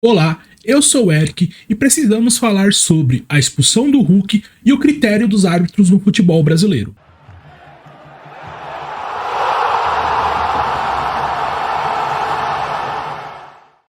Olá, eu sou o Eric e precisamos falar sobre a expulsão do Hulk e o critério dos árbitros no futebol brasileiro.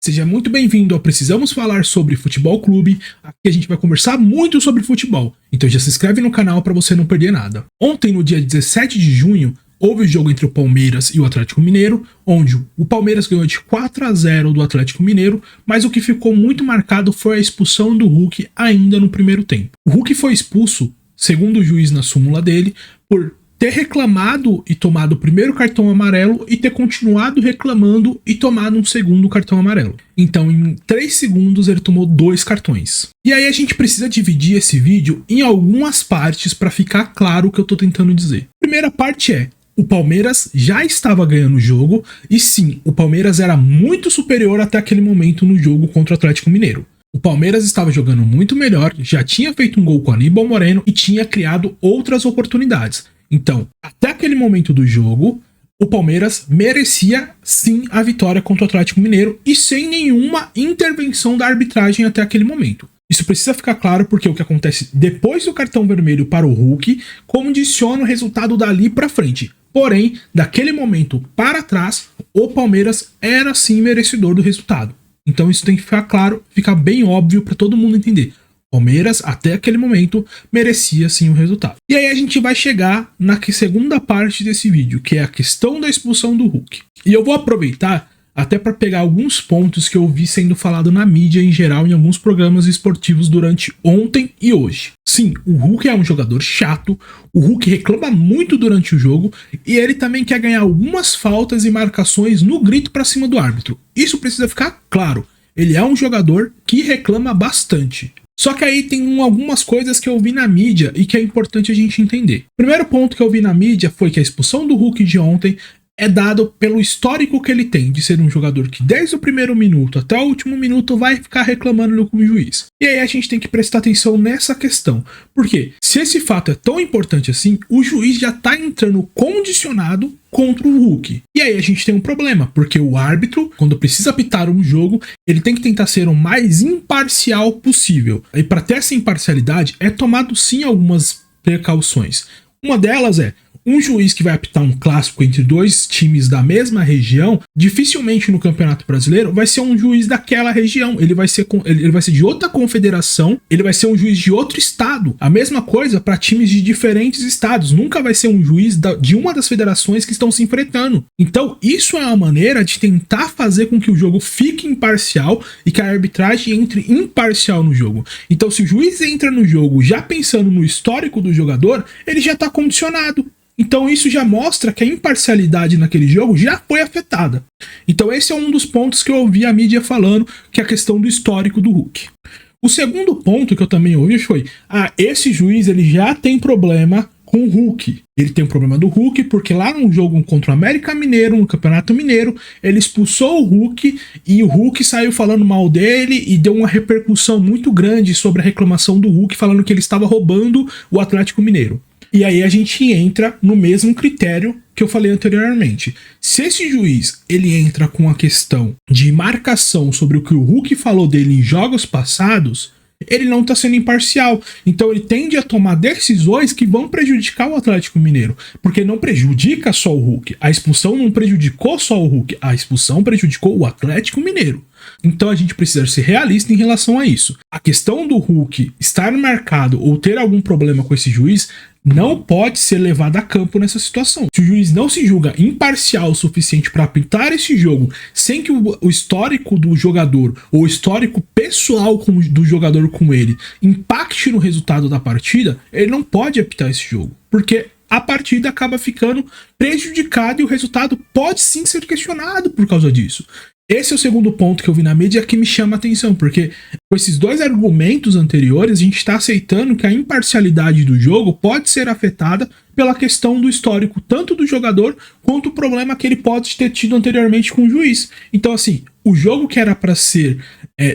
Seja muito bem-vindo ao Precisamos Falar sobre Futebol Clube. Aqui a gente vai conversar muito sobre futebol, então já se inscreve no canal para você não perder nada. Ontem, no dia 17 de junho, houve o jogo entre o Palmeiras e o Atlético Mineiro, onde o Palmeiras ganhou de 4-0 do Atlético Mineiro, mas o que ficou muito marcado foi a expulsão do Hulk ainda no primeiro tempo. O Hulk foi expulso, segundo o juiz na súmula dele, por ter reclamado e tomado o primeiro cartão amarelo e ter continuado reclamando e tomado um segundo cartão amarelo. Então, em 3 segundos, ele tomou 2 cartões. E aí a gente precisa dividir esse vídeo em algumas partes para ficar claro o que eu tô tentando dizer. A primeira parte é: o Palmeiras já estava ganhando o jogo, e sim, o Palmeiras era muito superior até aquele momento no jogo contra o Atlético Mineiro. O Palmeiras estava jogando muito melhor, já tinha feito um gol com Aníbal Moreno e tinha criado outras oportunidades. Então, até aquele momento do jogo, o Palmeiras merecia sim a vitória contra o Atlético Mineiro e sem nenhuma intervenção da arbitragem até aquele momento. Isso precisa ficar claro porque o que acontece depois do cartão vermelho para o Hulk condiciona o resultado dali para frente. Porém, daquele momento para trás, o Palmeiras era sim merecedor do resultado. Então isso tem que ficar claro, ficar bem óbvio para todo mundo entender. Palmeiras, até aquele momento, merecia sim o resultado. E aí a gente vai chegar na segunda parte desse vídeo, que é a questão da expulsão do Hulk. E eu vou aproveitar até para pegar alguns pontos que eu vi sendo falado na mídia em geral em alguns programas esportivos durante ontem e hoje. Sim, o Hulk é um jogador chato, o Hulk reclama muito durante o jogo e ele também quer ganhar algumas faltas e marcações no grito para cima do árbitro. Isso precisa ficar claro. Ele é um jogador que reclama bastante. Só que aí tem algumas coisas que eu vi na mídia e que é importante a gente entender. O primeiro ponto que eu vi na mídia foi que a expulsão do Hulk de ontem é dado pelo histórico que ele tem de ser um jogador que desde o primeiro minuto até o último minuto vai ficar reclamando com o juiz. E aí a gente tem que prestar atenção nessa questão, porque se esse fato é tão importante assim, o juiz já tá entrando condicionado contra o Hulk. E aí a gente tem um problema, porque o árbitro, quando precisa apitar um jogo, ele tem que tentar ser o mais imparcial possível. E para ter essa imparcialidade é tomado sim algumas precauções. Uma delas é: um juiz que vai apitar um clássico entre dois times da mesma região, dificilmente no Campeonato Brasileiro vai ser um juiz daquela região. Ele vai ser de outra confederação, ele vai ser um juiz de outro estado. A mesma coisa para times de diferentes estados. Nunca vai ser um juiz de uma das federações que estão se enfrentando. Então, isso é uma maneira de tentar fazer com que o jogo fique imparcial e que a arbitragem entre imparcial no jogo. Então, se o juiz entra no jogo já pensando no histórico do jogador, ele já está condicionado. Então isso já mostra que a imparcialidade naquele jogo já foi afetada. Então esse é um dos pontos que eu ouvi a mídia falando, que é a questão do histórico do Hulk. O segundo ponto que eu também ouvi foi: esse juiz ele já tem problema com o Hulk. Ele tem um problema do Hulk porque lá no jogo contra o América Mineiro, no Campeonato Mineiro, ele expulsou o Hulk e o Hulk saiu falando mal dele e deu uma repercussão muito grande sobre a reclamação do Hulk, falando que ele estava roubando o Atlético Mineiro. E aí a gente entra no mesmo critério que eu falei anteriormente. Se esse juiz ele entra com a questão de marcação sobre o que o Hulk falou dele em jogos passados, ele não está sendo imparcial. Então ele tende a tomar decisões que vão prejudicar o Atlético Mineiro. Porque não prejudica só o Hulk. A expulsão não prejudicou só o Hulk. A expulsão prejudicou o Atlético Mineiro. Então a gente precisa ser realista em relação a isso. A questão do Hulk estar marcado ou ter algum problema com esse juiz não pode ser levada a campo nessa situação. Se o juiz não se julga imparcial o suficiente para apitar esse jogo sem que o histórico do jogador ou o histórico pessoal do jogador com ele impacte no resultado da partida, ele não pode apitar esse jogo, porque a partida acaba ficando prejudicada e o resultado pode sim ser questionado por causa disso. Esse é o segundo ponto que eu vi na mídia que me chama a atenção, porque com esses dois argumentos anteriores, a gente está aceitando que a imparcialidade do jogo pode ser afetada pela questão do histórico, tanto do jogador, quanto o problema que ele pode ter tido anteriormente com o juiz. Então, assim, o jogo que era para ser,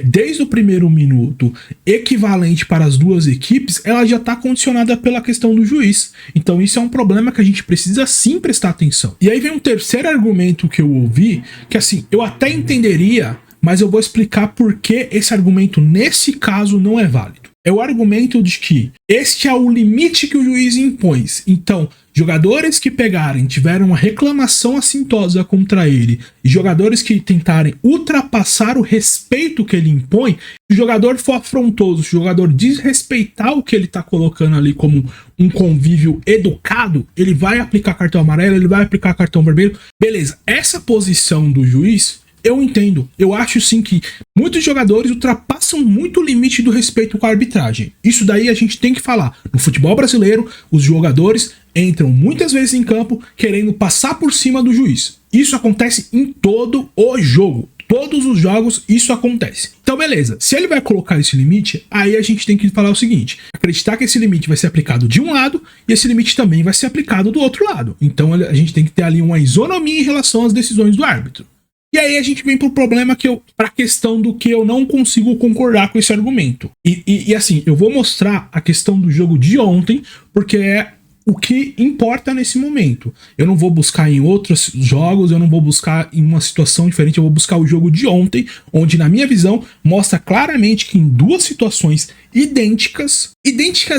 desde o primeiro minuto, equivalente para as duas equipes, ela já está condicionada pela questão do juiz. Então, isso é um problema que a gente precisa sim prestar atenção. E aí vem um terceiro argumento que eu ouvi, que assim, eu até entenderia mas eu vou explicar por que esse argumento nesse caso não é válido. É o argumento de que este é o limite que o juiz impôs. Então, jogadores que pegarem, tiveram uma reclamação assintosa contra ele, e jogadores que tentarem ultrapassar o respeito que ele impõe, se o jogador for afrontoso, se o jogador desrespeitar o que ele está colocando ali como um convívio educado, ele vai aplicar cartão amarelo, ele vai aplicar cartão vermelho. Beleza, essa posição do juiz, eu entendo. Eu acho sim que muitos jogadores ultrapassam muito o limite do respeito com a arbitragem. Isso daí a gente tem que falar. No futebol brasileiro, os jogadores entram muitas vezes em campo querendo passar por cima do juiz. Isso acontece em todo o jogo. Todos os jogos isso acontece. Então beleza, se ele vai colocar esse limite, aí a gente tem que falar o seguinte: acreditar que esse limite vai ser aplicado de um lado e esse limite também vai ser aplicado do outro lado. Então a gente tem que ter ali uma isonomia em relação às decisões do árbitro. E aí a gente vem pro problema pra questão do que eu não consigo concordar com esse argumento. E assim, eu vou mostrar a questão do jogo de ontem, porque é o que importa nesse momento. Eu não vou buscar em outros jogos, eu não vou buscar em uma situação diferente, eu vou buscar o jogo de ontem, onde na minha visão mostra claramente que em duas situações idênticas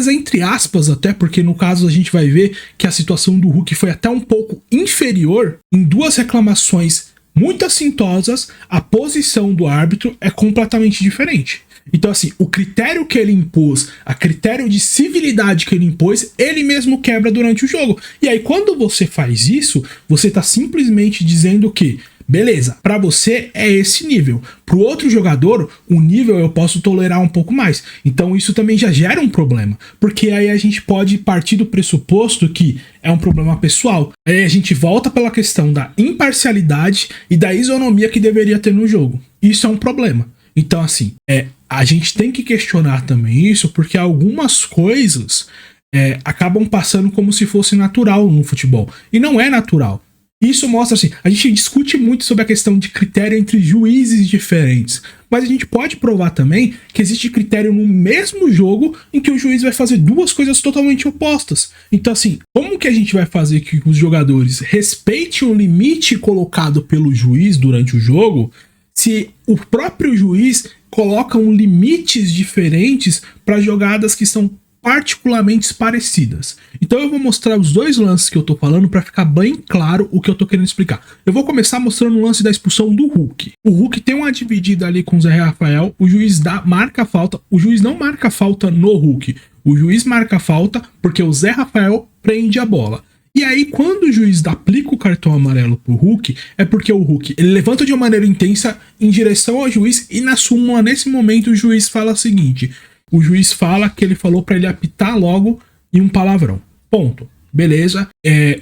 entre aspas até, porque no caso a gente vai ver que a situação do Hulk foi até um pouco inferior, em duas reclamações muito assintosas, a posição do árbitro é completamente diferente. Então assim, o critério que ele impôs, a critério de civilidade que ele impôs, ele mesmo quebra durante o jogo. E aí quando você faz isso, você tá simplesmente dizendo que, beleza, pra você é esse nível. Pro outro jogador, o nível eu posso tolerar um pouco mais. Então isso também já gera um problema. Porque aí a gente pode partir do pressuposto que é um problema pessoal. Aí a gente volta pela questão da imparcialidade e da isonomia que deveria ter no jogo. Isso é um problema. Então assim, a gente tem que questionar também isso, porque algumas coisas acabam passando como se fosse natural no futebol. E não é natural. Isso mostra assim, a gente discute muito sobre a questão de critério entre juízes diferentes, mas a gente pode provar também que existe critério no mesmo jogo em que o juiz vai fazer duas coisas totalmente opostas. Então assim, como que a gente vai fazer que os jogadores respeitem o limite colocado pelo juiz durante o jogo, se o próprio juiz coloca limites diferentes para jogadas que são particularmente parecidas? Então eu vou mostrar os dois lances que eu tô falando para ficar bem claro o que eu tô querendo explicar. Eu vou começar mostrando o lance da expulsão do Hulk. O Hulk tem uma dividida ali com o Zé Rafael, o juiz marca a falta, o juiz não marca a falta no Hulk, o juiz marca a falta porque o Zé Rafael prende a bola. E aí, quando o juiz aplica o cartão amarelo pro Hulk, é porque o Hulk ele levanta de uma maneira intensa em direção ao juiz e na súmula, nesse momento, o juiz fala o seguinte: o juiz fala que ele falou pra ele apitar logo em um palavrão. Ponto. Beleza.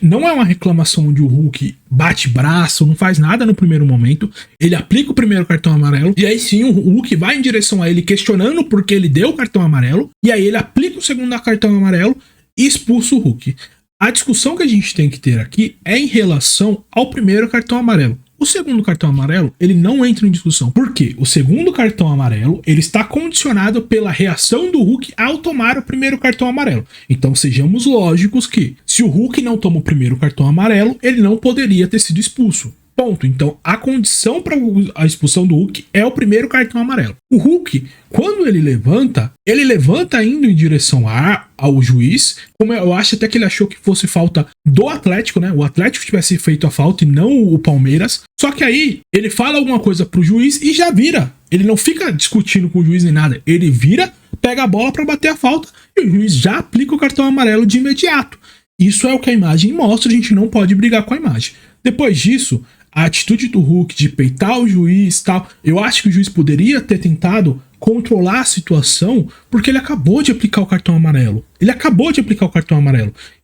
Não é uma reclamação onde o Hulk bate braço, não faz nada no primeiro momento. Ele aplica o primeiro cartão amarelo. E aí sim, o Hulk vai em direção a ele questionando por que ele deu o cartão amarelo. E aí ele aplica o segundo cartão amarelo e expulsa o Hulk. A discussão que a gente tem que ter aqui é em relação ao primeiro cartão amarelo. O segundo cartão amarelo, ele não entra em discussão. Por quê? O segundo cartão amarelo, ele está condicionado pela reação do Hulk ao tomar o primeiro cartão amarelo. Então sejamos lógicos que, se o Hulk não toma o primeiro cartão amarelo, ele não poderia ter sido expulso. Ponto. Então a condição para a expulsão do Hulk é o primeiro cartão amarelo. O Hulk, quando ele levanta indo em direção ao juiz, como eu acho até que ele achou que fosse falta do Atlético, né? O Atlético tivesse feito a falta e não o Palmeiras. Só que aí ele fala alguma coisa pro juiz e já vira. Ele não fica discutindo com o juiz nem nada. Ele vira, pega a bola para bater a falta e o juiz já aplica o cartão amarelo de imediato. Isso é o que a imagem mostra, a gente não pode brigar com a imagem. Depois disso, a atitude do Hulk de peitar o juiz e tal, eu acho que o juiz poderia ter tentado controlar a situação, porque ele acabou de aplicar o cartão amarelo.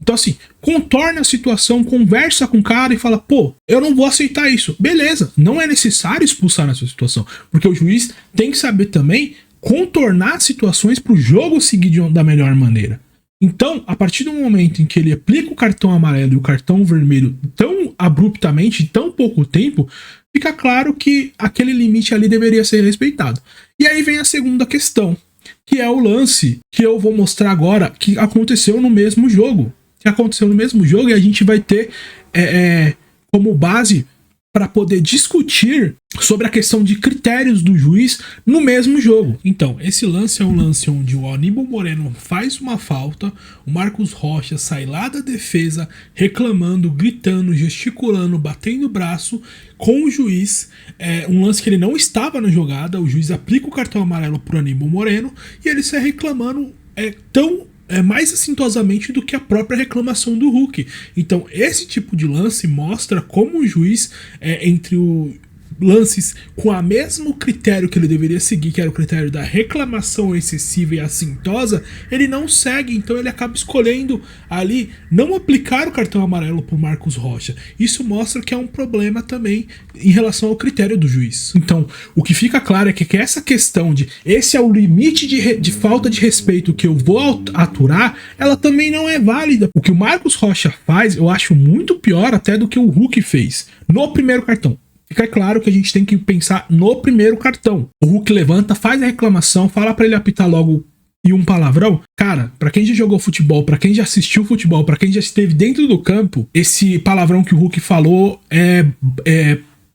Então assim, contorna a situação, conversa com o cara e fala, pô, eu não vou aceitar isso. Beleza, não é necessário expulsar nessa situação, porque o juiz tem que saber também contornar situações para o jogo seguir da melhor maneira. Então, a partir do momento em que ele aplica o cartão amarelo e o cartão vermelho tão abruptamente, em tão pouco tempo, fica claro que aquele limite ali deveria ser respeitado. E aí vem a segunda questão, que é o lance que eu vou mostrar agora, que aconteceu no mesmo jogo. E a gente vai ter como base para poder discutir sobre a questão de critérios do juiz no mesmo jogo. Então, esse lance é um lance onde o Aníbal Moreno faz uma falta, o Marcos Rocha sai lá da defesa reclamando, gritando, gesticulando, batendo o braço com o juiz. É um lance que ele não estava na jogada, o juiz aplica o cartão amarelo pro Aníbal Moreno e ele sai reclamando mais assintosamente do que a própria reclamação do Hulk. Então, esse tipo de lance mostra como o juiz, entre o lances com o mesmo critério que ele deveria seguir, que era o critério da reclamação excessiva e assintosa, ele não segue, então ele acaba escolhendo ali não aplicar o cartão amarelo para o Marcos Rocha. Isso mostra que é um problema também em relação ao critério do juiz. Então, o que fica claro é que essa questão de esse é o limite de falta de respeito que eu vou aturar, ela também não é válida. O que o Marcos Rocha faz, eu acho muito pior até do que o Hulk fez no primeiro cartão. Fica claro que a gente tem que pensar no primeiro cartão. O Hulk levanta, faz a reclamação, fala pra ele apitar logo e um palavrão. Cara, pra quem já jogou futebol, pra quem já assistiu futebol, pra quem já esteve dentro do campo, esse palavrão que o Hulk falou é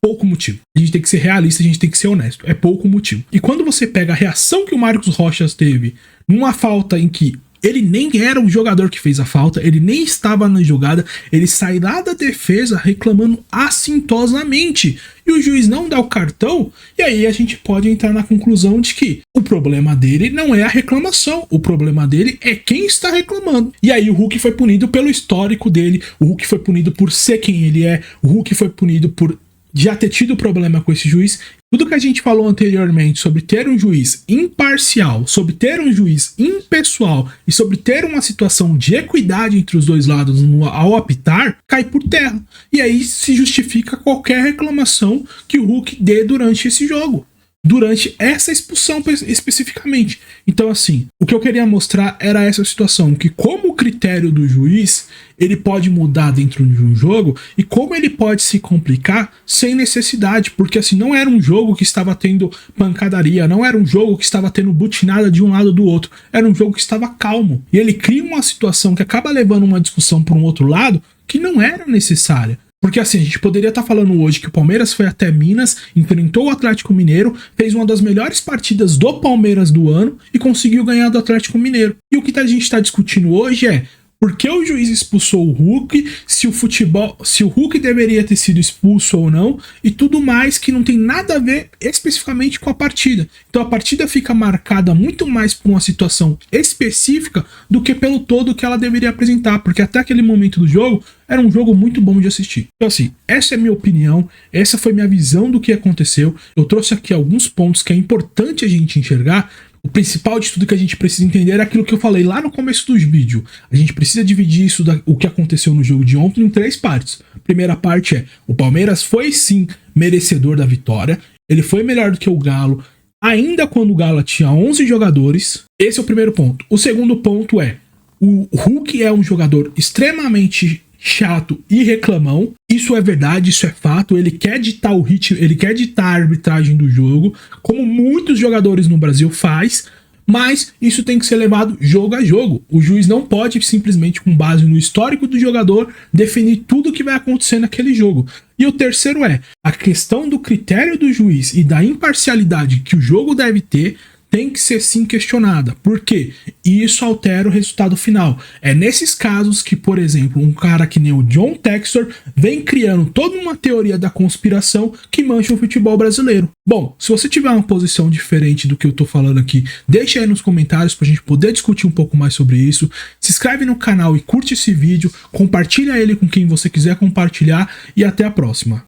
pouco motivo. A gente tem que ser realista, a gente tem que ser honesto. É pouco motivo. E quando você pega a reação que o Marcos Rocha teve numa falta em que ele nem era o jogador que fez a falta, ele nem estava na jogada, ele sai lá da defesa reclamando assintosamente e o juiz não dá o cartão, e aí a gente pode entrar na conclusão de que o problema dele não é a reclamação, o problema dele é quem está reclamando. E aí o Hulk foi punido pelo histórico dele, o Hulk foi punido por ser quem ele é, o Hulk foi punido por já ter tido problema com esse juiz. Tudo que a gente falou anteriormente sobre ter um juiz imparcial, sobre ter um juiz impessoal e sobre ter uma situação de equidade entre os dois lados ao apitar, cai por terra. E aí se justifica qualquer reclamação que o Hulk dê durante esse jogo, durante essa expulsão especificamente. Então, assim, o que eu queria mostrar era essa situação, que como o critério do juiz ele pode mudar dentro de um jogo e como ele pode se complicar sem necessidade, porque assim, não era um jogo que estava tendo pancadaria, não era um jogo que estava tendo butinada de um lado do outro, era um jogo que estava calmo. E ele cria uma situação que acaba levando uma discussão para um outro lado que não era necessária. Porque assim, a gente poderia estar falando hoje que o Palmeiras foi até Minas, enfrentou o Atlético Mineiro, fez uma das melhores partidas do Palmeiras do ano e conseguiu ganhar do Atlético Mineiro. E o que a gente está discutindo hoje é por que o juiz expulsou o Hulk, se o Hulk deveria ter sido expulso ou não, e tudo mais que não tem nada a ver especificamente com a partida. Então a partida fica marcada muito mais por uma situação específica do que pelo todo que ela deveria apresentar, porque até aquele momento do jogo era um jogo muito bom de assistir. Então assim, essa é a minha opinião, essa foi minha visão do que aconteceu. Eu trouxe aqui alguns pontos que é importante a gente enxergar. O principal de tudo que a gente precisa entender é aquilo que eu falei lá no começo dos vídeos. A gente precisa dividir o que aconteceu no jogo de ontem em 3 partes. A primeira parte é, o Palmeiras foi sim merecedor da vitória, ele foi melhor do que o Galo, ainda quando o Galo tinha 11 jogadores. Esse é o primeiro ponto. O segundo ponto é, o Hulk é um jogador extremamente chato e reclamão. Isso é verdade, isso é fato. Ele quer ditar o ritmo, ele quer ditar a arbitragem do jogo, como muitos jogadores no Brasil faz, mas isso tem que ser levado jogo a jogo. O juiz não pode simplesmente, com base no histórico do jogador, definir tudo o que vai acontecer naquele jogo. E o terceiro é, a questão do critério do juiz e da imparcialidade que o jogo deve ter tem que ser sim questionada. Por quê? E isso altera o resultado final. É nesses casos que, por exemplo, um cara que nem o John Textor vem criando toda uma teoria da conspiração que mancha o futebol brasileiro. Bom, se você tiver uma posição diferente do que eu tô falando aqui, deixa aí nos comentários pra gente poder discutir um pouco mais sobre isso. Se inscreve no canal e curte esse vídeo, compartilha ele com quem você quiser compartilhar e até a próxima.